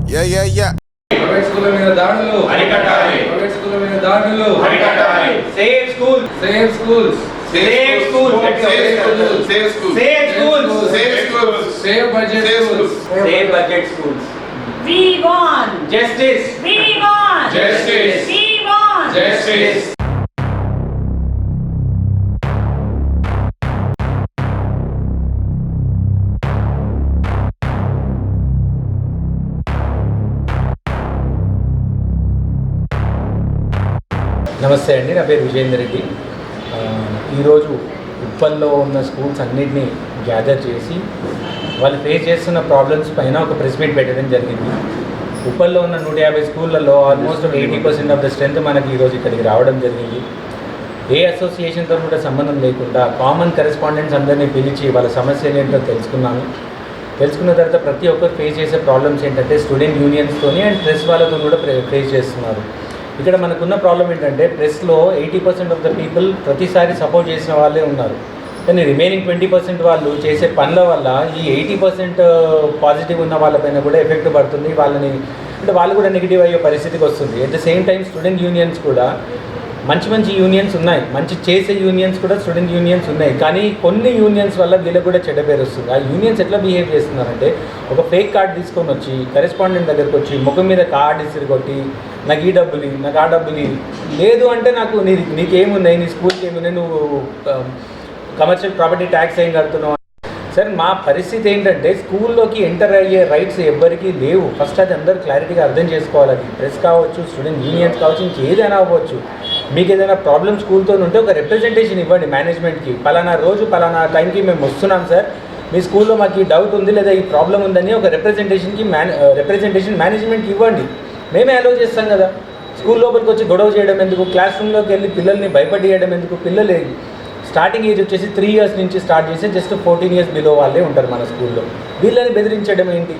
Private school మీద దాడులు అరికట్టాలి. ప్రైవేట్ స్కూల్ మీద దాడులు అరికట్టాలి. Save school, save schools, save school, save school, save school, save school, save school, save budget schools, save budget schools. We want justice. We want justice. We want justice. నమస్తే అండి, నా పేరు విజయేందర్ రెడ్డి. ఈరోజు ఉప్పల్లో ఉన్న schools అన్నింటినీ గ్యాదర్ చేసి వాళ్ళు face చేస్తున్న ప్రాబ్లమ్స్ పైన ఒక ప్రెస్ మీట్ పెట్టడం జరిగింది. ఉప్పల్లో ఉన్న 150 స్కూళ్ళల్లో ఆల్మోస్ట్ 80% ఆఫ్ ద స్ట్రెంత్ మనకి ఈరోజు ఇక్కడికి రావడం జరిగింది. ఏ అసోసియేషన్తో కూడా సంబంధం లేకుండా కామన్ కరెస్పాండెంట్స్ అందరినీ పిలిచి వాళ్ళ సమస్యలు ఏంటో తెలుసుకున్నాను. తెలుసుకున్న తర్వాత ప్రతి ఒక్కరు ఫేస్ చేసే ప్రాబ్లమ్స్ ఏంటంటే స్టూడెంట్ యూనియన్స్తోని అండ్ ప్రెస్ వాళ్ళతో కూడా ఫేస్ చేస్తున్నారు. ఇక్కడ మనకున్న ప్రాబ్లం ఏంటంటే ప్రెస్లో 80% ఆఫ్ ద పీపుల్ ప్రతిసారి సపోర్ట్ చేసిన వాళ్ళే ఉన్నారు. కానీ రిమైనింగ్ 20% వాళ్ళు చేసే పనుల వల్ల ఈ 80% పాజిటివ్ ఉన్న వాళ్ళపైన కూడా ఎఫెక్ట్ పడుతుంది. వాళ్ళని అంటే వాళ్ళు కూడా నెగిటివ్ అయ్యే పరిస్థితికి వస్తుంది. At the same time student unions కూడా మంచి యూనియన్స్ ఉన్నాయి, మంచి చేసే యూనియన్స్ కూడా స్టూడెంట్ యూనియన్స్ ఉన్నాయి. కానీ కొన్ని యూనియన్స్ వల్ల వీళ్ళకి కూడా చెడ్డ పేరు వస్తుంది. ఆ యూనియన్స్ ఎట్లా బిహేవ్ చేస్తున్నారంటే ఒక ఫేక్ కార్డ్ తీసుకొని వచ్చి కరెస్పాండెంట్ దగ్గరకు వచ్చి ముఖం మీద కార్డ్ ఇసిరి కొట్టి నాకు ఈ డబ్బులు నాకు ఆ డబ్బులు లేదు అంటే నాకు నీకేమున్నాయి, నీ స్కూల్కి ఏమున్నాయి, నువ్వు కమర్షియల్ ప్రాపర్టీ ట్యాక్స్ ఏం కడుతున్నావు. సార్ మా పరిస్థితి ఏంటంటే స్కూల్లోకి ఎంటర్ అయ్యే రైట్స్ ఎవ్వరికీ లేవు. ఫస్ట్ అది అందరూ క్లారిటీగా అర్థం చేసుకోవాలి. అది ప్రెస్ కావచ్చు, స్టూడెంట్ యూనియన్స్ కావచ్చు, ఇంకేదైనా అవ్వచ్చు. మీకు ఏదైనా ప్రాబ్లం స్కూల్తో ఉంటే ఒక రిప్రజెంటేషన్ ఇవ్వండి మేనేజ్మెంట్కి. పలానా రోజు పలానా టైంకి మేము వస్తున్నాం సార్, మీ స్కూల్లో మాకు ఈ డౌట్ ఉంది లేదా ఈ ప్రాబ్లం ఉందని ఒక రిప్రజెంటేషన్ మేనేజ్మెంట్కి ఇవ్వండి. మేమే అలో చేస్తాం కదా. స్కూల్ లోపలికి వచ్చి గొడవ చేయడం ఎందుకు, క్లాస్ రూమ్లోకి వెళ్ళి పిల్లల్ని భయపడేయడం ఎందుకు. పిల్లలు స్టార్టింగ్ ఏజ్ వచ్చేసి 3 years నుంచి స్టార్ట్ చేసి జస్ట్ 14 years బిలో వాళ్ళే ఉంటారు మన స్కూల్లో. వీళ్ళని బెదిరించడం ఏంటి,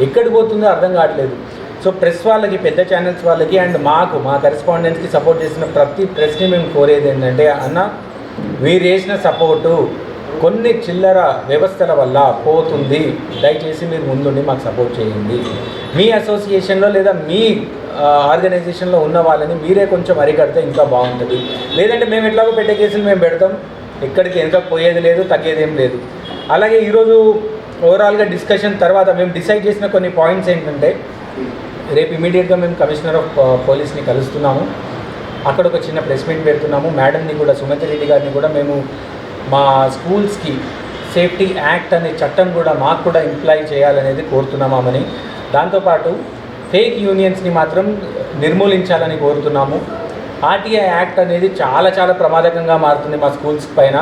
ఎక్కడికి పోతుందో అర్థం కావట్లేదు. సో ప్రెస్ వాళ్ళకి, పెద్ద ఛానల్స్ వాళ్ళకి అండ్ మా కరెస్పాండెంట్స్కి సపోర్ట్ చేసిన ప్రతి ప్రెస్ని మేము కోరేది ఏంటంటే అన్న మీరు చేసిన సపోర్టు కొన్ని చిల్లర వ్యవస్థల వల్ల పోతుంది. దయచేసి మీరు ముందుండి మాకు సపోర్ట్ చేయండి. మీ అసోసియేషన్లో లేదా మీ ఆర్గనైజేషన్లో ఉన్న వాళ్ళని మీరే కొంచెం అరికడితే ఇంకా బాగుంటుంది. లేదంటే మేము ఎట్లాగో పెట్టే కేసులు మేము పెడతాం, ఎక్కడికి వెనక పోయేది లేదు, తగ్గేదేం లేదు. అలాగే ఈరోజు ఓవరాల్గా డిస్కషన్ తర్వాత మేము డిసైడ్ చేసిన కొన్ని పాయింట్స్ ఏంటంటే రేపు ఇమీడియట్గా మేము కమిషనర్ ఆఫ్ పోలీస్ని కలుస్తున్నాము. అక్కడ ఒక చిన్న ప్రెస్ మీట్ పెడుతున్నాము. మేడంని కూడా, సుమతి రెడ్డి గారిని కూడా మేము మా స్కూల్స్కి సేఫ్టీ యాక్ట్ అనే చట్టం కూడా మాకు కూడా ఇంప్లాయ్ చేయాలనేది కోరుతున్నామని, దాంతోపాటు ఫేక్ యూనియన్స్ని మాత్రం నిర్మూలించాలని కోరుతున్నాము. ఆర్టీఐ యాక్ట్ అనేది చాలా ప్రమాదకంగా మారుతుంది మా స్కూల్స్ పైన.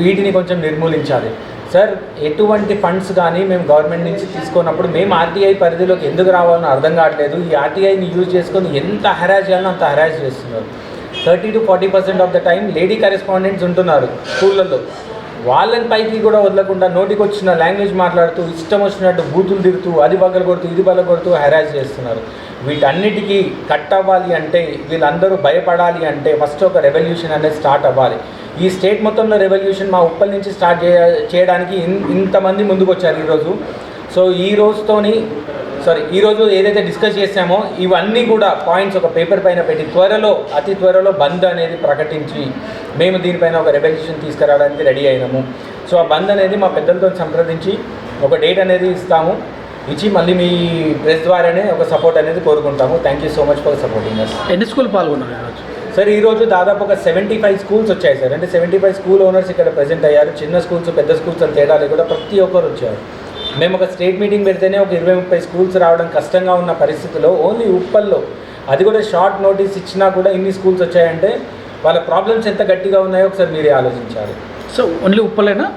వీటిని కొంచెం నిర్మూలించాలి సార్. ఎటువంటి ఫండ్స్ కానీ మేము గవర్నమెంట్ నుంచి తీసుకున్నప్పుడు మేము ఆర్టీఐ పరిధిలోకి ఎందుకు రావాలని అర్థం కావట్లేదు. ఈ ఆర్టీఐని యూజ్ చేసుకొని ఎంత హెరాస్ చేయాలో అంత హెరాస్ చేస్తున్నారు. 30 to 40% of the time lady correspondents ఉంటున్నారు స్కూళ్ళల్లో. వాళ్ళని పైకి కూడా వదలకుండా నోటికి వచ్చిన లాంగ్వేజ్ మాట్లాడుతూ ఇష్టం వచ్చినట్టు బూతులు తిరుగుతూ అది బగలగొడుతూ ఇది బగలగొడుతూ హెరాస్ చేస్తున్నారు. వీటన్నిటికీ కట్ అవ్వాలి అంటే, వీళ్ళందరూ భయపడాలి అంటే ఫస్ట్ ఒక రెవల్యూషన్ అనేది స్టార్ట్ అవ్వాలి. ఈ స్టేట్ మొత్తంలో రెవల్యూషన్ మా ఉప్పల్ నుంచి స్టార్ట్ చేయడానికి ఇంతమంది ముందుకు వచ్చారు ఈరోజు. సో ఈరోజు ఏదైతే డిస్కస్ చేసామో ఇవన్నీ కూడా పాయింట్స్ ఒక పేపర్ పైన పెట్టి అతి త్వరలో బంద్ అనేది ప్రకటించి మేము దీనిపైన ఒక రెవల్యూషన్ తీసుకురావడానికి రెడీ అయినాము. సో ఆ బంద్ అనేది మా పెద్దలతో సంప్రదించి ఒక డేట్ అనేది ఇచ్చి మళ్ళీ మీ ప్రెస్ ద్వారానే ఒక సపోర్ట్ అనేది కోరుకుంటాము. Thank you so much for supporting us. ఎన్ని స్కూల్ పాల్గొన్నారు సార్? ఈరోజు దాదాపు ఒక 75 స్కూల్స్ వచ్చాయి సార్. అంటే 75 స్కూల్ ఓనర్స్ ఇక్కడ ప్రజెంట్ అయ్యారు. చిన్న స్కూల్స్, పెద్ద స్కూల్స్ అని తేడా లేకుండా ప్రతి ఒక్కరు వచ్చారు. మేము ఒక స్టేట్ మీటింగ్ పెడితేనే ఒక 20-30 స్కూల్స్ రావడం కష్టంగా ఉన్న పరిస్థితిలో ఓన్లీ ఉప్పల్లో, అది కూడా షార్ట్ నోటీస్ ఇచ్చినా కూడా ఇన్ని స్కూల్స్ వచ్చాయంటే వాళ్ళ ప్రాబ్లమ్స్ ఎంత గట్టిగా ఉన్నాయో ఒకసారి మీరే ఆలోచించాలి. సో ఓన్లీ ఉప్పలేనా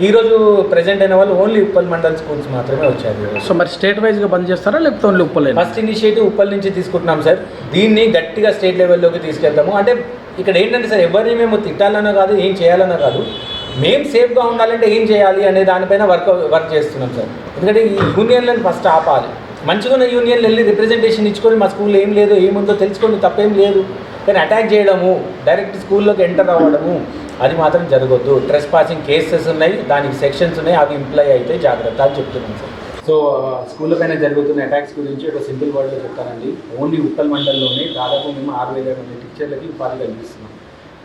ఈరోజు ప్రజెంట్ అయిన వాళ్ళు? ఓన్లీ ఉప్పల్ మండల్ స్కూల్స్ మాత్రమే వచ్చారు. సో మరి స్టేట్ వైజ్గా బంద్ చేస్తారా లేకపోతే ఓన్లీ ఉప్పలే? ఫస్ట్ ఇనిషియేటివ్ ఉప్పల్ నుంచి తీసుకుంటున్నాం సార్. దీన్ని గట్టిగా స్టేట్ లెవెల్లోకి తీసుకెళ్తాము. అంటే ఇక్కడ ఏంటంటే సార్, ఎవరిని మేము తిట్టాలన్నా కాదు, ఏం చేయాలన్నా కాదు, మేము సేఫ్గా ఉండాలంటే ఏం చేయాలి అనే దానిపైన వర్క్ చేస్తున్నాం సార్. ఎందుకంటే ఈ యూనియన్లను ఫస్ట్ ఆపాలి. మంచిగా ఉన్న యూనియన్లు వెళ్ళి రిప్రజెంటేషన్ ఇచ్చుకొని మా స్కూల్లో ఏం లేదు ఏముందో తెలుసుకొని తప్పేం లేదు. కానీ అటాక్ చేయడము, డైరెక్ట్ స్కూల్లోకి ఎంటర్ అవ్వడము అది మాత్రం జరగొద్దు. ట్రెస్ పాసింగ్ కేసెస్ ఉన్నాయి, దానికి సెక్షన్స్ ఉన్నాయి, అవి ఇంప్లై అయితే జాగ్రత్త అని చెప్తున్నాను సార్. సో స్కూళ్ళ పైన జరుగుతున్న అటాక్స్ గురించి ఒక సింపుల్ వర్డ్లో చెప్తానండి. ఓన్లీ ఉప్పల్ మండలంలోనే దాదాపు మేము 6,000 మంది టీచర్లకి ఉపాధి కల్పిస్తున్నాం.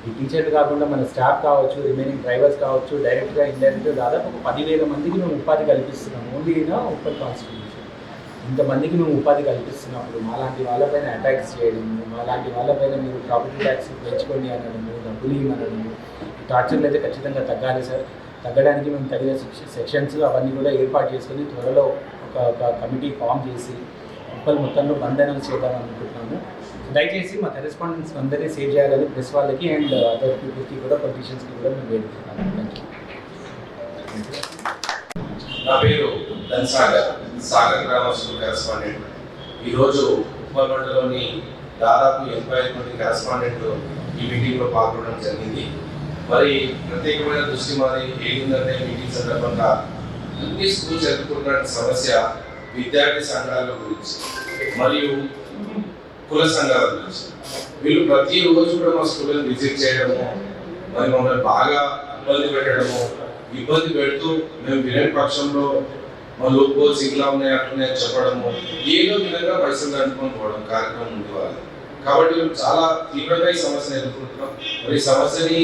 ఈ టీచర్లు కాకుండా మన స్టాఫ్ కావచ్చు, రిమైనింగ్ డ్రైవర్స్ కావచ్చు, డైరెక్ట్గా ఇండైరెక్ట్గా దాదాపు ఒక 10,000 మందికి మేము ఉపాధి కల్పిస్తున్నాం. ఓన్లీ ఉప్పల్ కాన్స్టిట్యూషన్ ఇంతమందికి మేము ఉపాధి కల్పిస్తున్నప్పుడు మాలాంటి వాళ్ళపైన అటాక్స్ చేయడం, మాలాంటి వాళ్ళపైన మీరు ప్రాపర్టీ ట్యాక్స్ పెంచుకోండి అనడము, డబ్బులు ఇవ్వనడము, టార్చర్లు అయితే ఖచ్చితంగా తగ్గాలి సార్. తగ్గడానికి మేము తగిన సెక్షన్స్ అవన్నీ కూడా ఏర్పాటు చేసుకొని త్వరలో ఒక కమిటీ ఫామ్ చేసి ఉప్పల్ మొత్తంలో బంద్ అనౌన్స్ చేద్దాం అనుకుంటున్నాము. దయచేసి మా కరెస్పాండెంట్స్ అందరినీ సేవ్ చేయాలని ప్రెస్ వాళ్ళకి అండ్ అదర్ పీపుల్కి కూడా పొలిటీషియన్స్కి కూడా మేము వేడుకుంటున్నాము. Thank you. నా పేరు సాగర్ గ్రామ స్కూల్ కరెస్పాండెంట్. ఈరోజు ఉప్పల్ మండలంలోని దాదాపు 85 మంది కరెస్పాండెంట్లు ఈ మీటింగ్లో పాల్గొనడం జరిగింది. మరి ప్రత్యేకమైన దృష్టి మాది ఏంటంటే మీటింగ్ సందర్భంగా అన్ని స్కూల్స్ ఎదుర్కొన్న సమస్య విద్యార్థి సంఘాల గురించి మరియు కుల సంఘాల గురించి. వీళ్ళు ప్రతిరోజు కూడా మా స్కూల్ని విజిట్ చేయడము, మరి మమ్మల్ని బాగా ఇబ్బంది పెడుతూ మేము వినే పక్షంలో మా లోపోల్స్ ఇలా ఉన్నాయి అట్లున్నాయి చెప్పడము, ఏదో విధంగా పైసలు అనుకొని పోవడం కార్యక్రమం ఉంది వాళ్ళు. కాబట్టి మేము చాలా తీవ్రంగా ఈ సమస్యను ఎదుర్కొంటున్నాం. మరి ఈ సమస్యని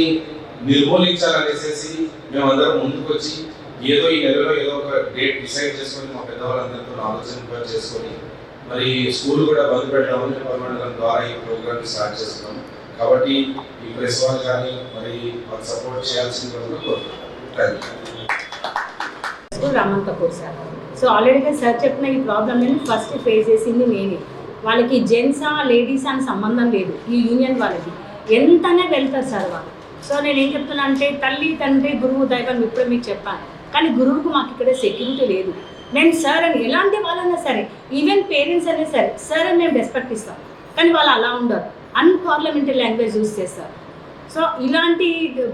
నిర్మూలించాలనేసి మేమందరం ముందుకు వచ్చి ఏదో ఈ నెలలో ఏదో ఒక డేట్ డిసైడ్ చేసుకొని మా పెద్దవాళ్ళందరితో ఆలోచన చేసుకొని మరి స్కూల్ కూడా బంద్ పెట్టామని గవర్నమెంట్ ద్వారా ఈ ప్రోగ్రామ్ స్టార్ట్ చేస్తున్నాం. కాబట్టి ఈ ప్రెస్ వాళ్ళు కానీ మరి మాకు సపోర్ట్ చేయాల్సిందిగా కూడా కోరుతున్నాం. రమన్ కపూర్ సార్. సో ఆల్రెడీగా సార్ చెప్పిన ఈ ప్రాబ్లమ్ని ఫస్ట్ ఫేస్ చేసింది నేనే. వాళ్ళకి జెంట్సా లేడీస్ అని సంబంధం లేదు, ఈ యూనియన్ వాళ్ళకి ఎంతనే వెళ్తారు సార్ వాళ్ళు. సో నేను ఏం చెప్తున్నా అంటే తల్లి తండ్రి గురువు దైవం ఇప్పుడు మీకు చెప్పాను, కానీ గురువుకు మాకు ఇక్కడ సెక్యూరిటీ లేదు. మేము సార్ అని ఎలాంటి వాళ్ళైనా సరే, ఈవెన్ పేరెంట్స్ అయినా సరే సార్ అని మేము రెస్పెక్ట్ ఇస్తాం, కానీ వాళ్ళు అలా ఉండరు, అన్పార్లమెంటరీ లాంగ్వేజ్ యూజ్ చేస్తారు. సో ఇలాంటి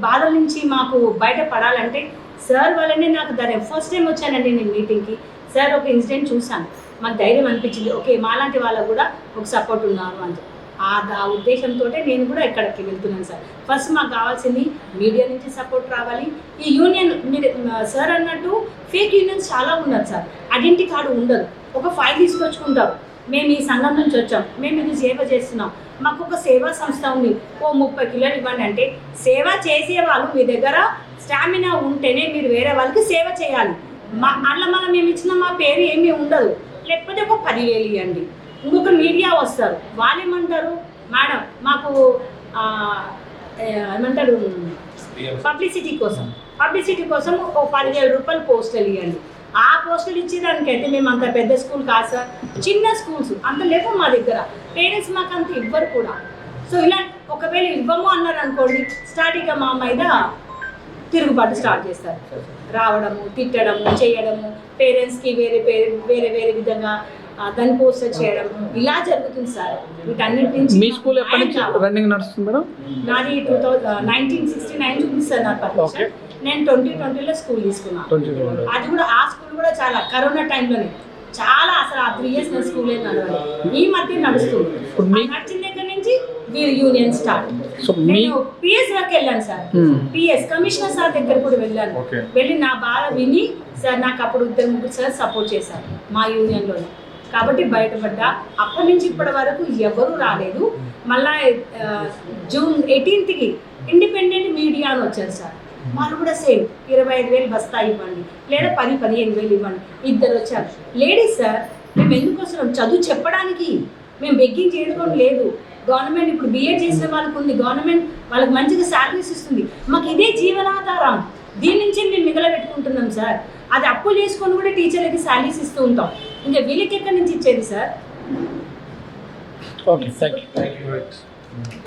బాధల నుంచి మాకు బయటపడాలంటే సార్ వల్లనే నాకు ఫస్ట్ టైం వచ్చానండి నేను మీటింగ్కి. సార్ ఒక ఇన్సిడెంట్ చూశాను, మాకు ధైర్యం అనిపించింది, ఓకే మాలాంటి వాళ్ళకు కూడా ఒక సపోర్ట్ ఉన్నారు అని. ఆ ఉద్దేశంతో నేను కూడా ఇక్కడికి వెళ్తున్నాను సార్. ఫస్ట్ మాకు కావాల్సింది మీడియా నుంచి సపోర్ట్ రావాలి. ఈ యూనియన్ మీరు సార్ అన్నట్టు ఫేక్ యూనియన్స్ చాలా ఉన్నారు సార్. ఐడెంటిటీ కార్డు ఉండదు, ఒక ఫైల్ తీసుకొచ్చుకుంటారు, మేము ఈ సంఘం నుంచి వచ్చాం, మేము ఇది సేవ చేస్తున్నాం, మాకు ఒక సేవా సంస్థ ఉంది, ఓ 30 కిలోలు ఇవ్వండి అంటే సేవ చేసే వాళ్ళు మీ దగ్గర స్టామినా ఉంటేనే మీరు వేరే వాళ్ళకి సేవ చేయాలి. అట్లా మనం మేము ఇచ్చిన మా పేరు ఏమీ ఉండదు, లేకపోతే ఒక 10,000 ఇవ్వండి. ఇంకొక మీడియా వస్తారు, వాళ్ళు ఏమంటారు, మేడం మాకు ఏమంటారు పబ్లిసిటీ కోసం ఒక 10,000 రూపాయలు పోస్టల్ ఇవ్వండి. ఆ పోస్టులు ఇచ్చేదానికైతే మేము అంత పెద్ద స్కూల్ కాదు సార్, చిన్న స్కూల్స్ అంత లేవు మా దగ్గర, పేరెంట్స్ మాకు అంత ఇవ్వరు కూడా. సో ఇలా ఒకవేళ ఇవ్వము అన్నారు అనుకోండి, స్టార్టింగ్గా మా మీద తిరుగుబాటు స్టార్ట్ చేస్తారు, రావడము, తిట్టడము, చేయడము, పేరెంట్స్కి వేరే విధంగా దాన్ని పోస్టర్ చేయడం, ఇలా జరుగుతుంది సార్. వీటన్నిటి నుంచి మీ స్కూల్ ఎప్పటి నుంచి రన్నింగ్ నడుస్తుంది మేడం? నాది 1969 చూపిస్తాను నా పర్మిషన్. నేను 2020లో స్కూల్ తీసుకున్నాను. అది కూడా ఆ స్కూల్ కూడా చాలా కరోనా టైంలోనే చాలా అసలు ఆ 3 years నా స్కూల్ నడవాలి, ఈ మధ్య నడుస్తుంది. నడిచిన దగ్గర నుంచి వీరి యూనియన్ స్టార్ట్. నేను పిఎస్ వరకు వెళ్ళాను సార్, పిఎస్ కమిషనర్ సార్ దగ్గర కూడా వెళ్ళాను. వెళ్ళి నా బాధ విని సార్ నాకు అప్పుడు 2-3 సార్ సపోర్ట్ చేశారు మా యూనియన్లోనే. కాబట్టి బయటపడ్డా. అప్పటి నుంచి ఇప్పటి వరకు ఎవరు రాలేదు. మళ్ళా June 18th ఇండిపెండెంట్ మీడియా అని వచ్చారు సార్, వాళ్ళు కూడా సేమ్ 25,000 బస్తా ఇవ్వండి, లేదా 10-15,000 ఇవ్వండి. 2 వచ్చారు లేడీస్ సార్. మేము ఎందుకు వస్తున్నాం, చదువు చెప్పడానికి, మేము బెగ్గింగ్ చేయడం లేదు. గవర్నమెంట్ ఇప్పుడు BEd చేసిన వాళ్ళకు ఉంది, గవర్నమెంట్ వాళ్ళకి మంచిగా శాలరీస్ ఇస్తుంది, మాకు ఇదే జీవనాధారం, దీని నుంచి మేము మిగలబెట్టుకుంటున్నాం సార్. అది అప్పులు చేసుకొని కూడా టీచర్లకి శాలరీస్ ఇస్తూ ఉంటాం, ఇంకా వీళ్ళకి ఎక్కడి నుంచి ఇచ్చేది సార్? Okay, thank you.